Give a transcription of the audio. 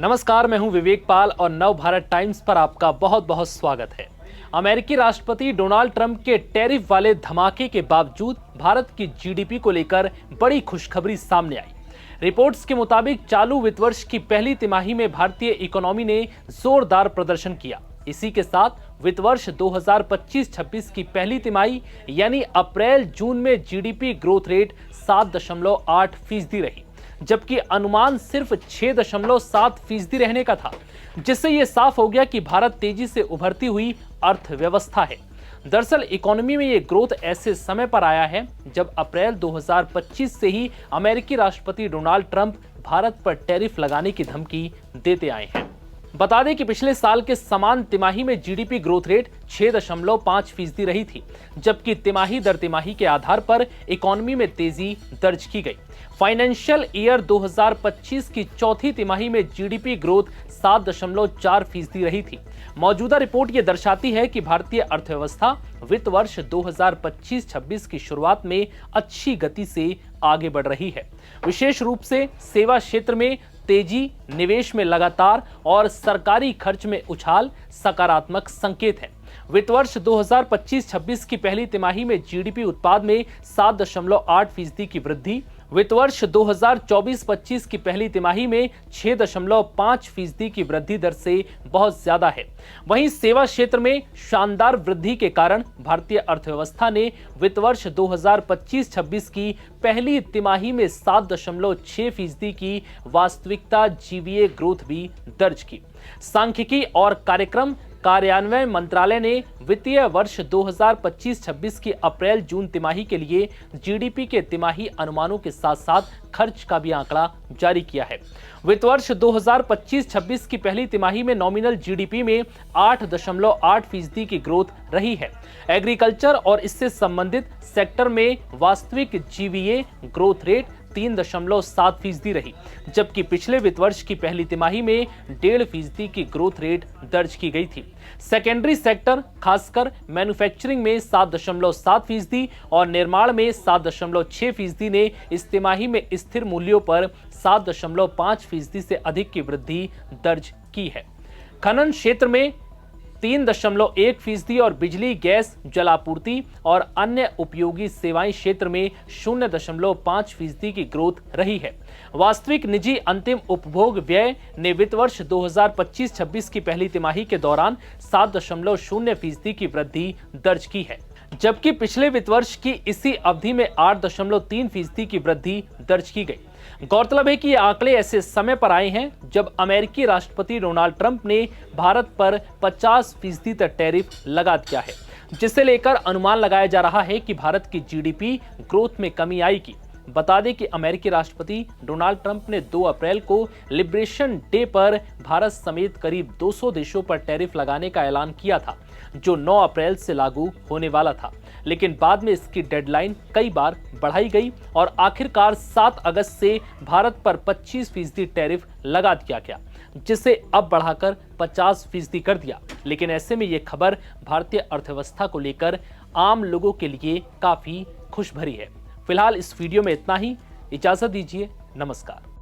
नमस्कार, मैं हूं विवेक पाल और नव भारत टाइम्स पर आपका बहुत बहुत स्वागत है। अमेरिकी राष्ट्रपति डोनाल्ड ट्रंप के टैरिफ वाले धमाके के बावजूद भारत की जीडीपी को लेकर बड़ी खुशखबरी सामने आई। रिपोर्ट्स के मुताबिक चालू वित्त वर्ष की पहली तिमाही में भारतीय इकोनॉमी ने जोरदार प्रदर्शन किया। इसी के साथ वित्त वर्ष 2025-26 की पहली तिमाही यानी अप्रैल जून में जीडीपी ग्रोथ रेट 7.8% रही, जबकि अनुमान सिर्फ 6.7% रहने का था, जिससे यह साफ हो गया कि भारत तेजी से उभरती हुई अर्थव्यवस्था है। दरअसल इकोनॉमी में यह ग्रोथ ऐसे समय पर आया है जब अप्रैल 2025 से ही अमेरिकी राष्ट्रपति डोनाल्ड ट्रंप भारत पर टैरिफ लगाने की धमकी देते आए हैं। बता दें कि पिछले साल के समान तिमाही में जीडीपी ग्रोथ रेट 6.5% रही थी, जबकि तिमाही दर तिमाही के आधार पर इकोनॉमी में तेजी दर्ज की गई। फाइनेंशियल ईयर 2025 की चौथी तिमाही में जीडीपी ग्रोथ 7.4% रही थी। मौजूदा रिपोर्ट ये दर्शाती है कि भारतीय अर्थव्यवस्था वित्त वर्ष 2025-26 की शुरुआत में अच्छी गति से आगे बढ़ रही है। विशेष रूप से सेवा क्षेत्र में तेजी, निवेश में लगातार और सरकारी खर्च में उछाल सकारात्मक संकेत है। वित्त वर्ष 2025-26 की पहली तिमाही में जीडीपी उत्पाद में 7.8% की वृद्धि, वित्त वर्ष 2024-25 की पहली तिमाही में 6.5% की वृद्धि दर से बहुत ज्यादा है। वहीं सेवा क्षेत्र में शानदार वृद्धि के कारण भारतीय अर्थव्यवस्था ने वित्त वर्ष 2025-26 की पहली तिमाही में 7.6% की वास्तविकता जीवीए ग्रोथ भी दर्ज की। सांख्यिकी और कार्यक्रम कार्यान्वयन मंत्रालय ने वित्तीय वर्ष 2025-26 की अप्रैल जून तिमाही के लिए जीडीपी के तिमाही अनुमानों के साथ साथ खर्च का भी आंकड़ा जारी किया है। वित्त वर्ष 2025-26 की पहली तिमाही में नॉमिनल जीडीपी में 8.8% की ग्रोथ रही है। एग्रीकल्चर और इससे संबंधित सेक्टर में वास्तविक जीवीए ग्रोथ रेट 3.7% रही, जबकि पिछले वित्त वर्ष की पहली तिमाही में 1.5% की ग्रोथ रेट दर्ज की गई थी। सेकेंडरी सेक्टर खासकर मैन्युफैक्चरिंग में 7.7% और निर्माण में 7.6% ने इस तिमाही में स्थिर मूल्यों पर 7.5% से अधिक की वृद्धि दर्ज की है। खनन क्षेत्र में 3.1% और बिजली, गैस, जलापूर्ति और अन्य उपयोगी सेवाएं क्षेत्र में 0.5% की ग्रोथ रही है। वास्तविक निजी अंतिम उपभोग व्यय ने वित्त वर्ष 2025-26 की पहली तिमाही के दौरान 7.0% की वृद्धि दर्ज की है, जबकि पिछले वित्त वर्ष की इसी अवधि में 8.3% की वृद्धि दर्ज की गई। गौरतलब है कि ये आंकड़े ऐसे समय पर आए हैं जब अमेरिकी राष्ट्रपति डोनाल्ड ट्रंप ने भारत पर 50% तक टैरिफ लगा दिया है, जिसे लेकर अनुमान लगाया जा रहा है कि भारत की जीडीपी ग्रोथ में कमी आएगी। बता दें कि अमेरिकी राष्ट्रपति डोनाल्ड ट्रंप ने 2 अप्रैल को लिबरेशन डे पर भारत समेत करीब 200 देशों पर टैरिफ लगाने का ऐलान किया था, जो 9 अप्रैल से लागू होने वाला था, लेकिन बाद में इसकी डेडलाइन कई बार बढ़ाई गई और आखिरकार 7 अगस्त से भारत पर 25% टैरिफ लगा दिया गया, जिसे अब बढ़ाकर 50% कर दिया। लेकिन ऐसे में ये खबर भारतीय अर्थव्यवस्था को लेकर आम लोगों के लिए काफी खुश भरी है। फिलहाल इस वीडियो में इतना ही। इजाजत दीजिए। नमस्कार।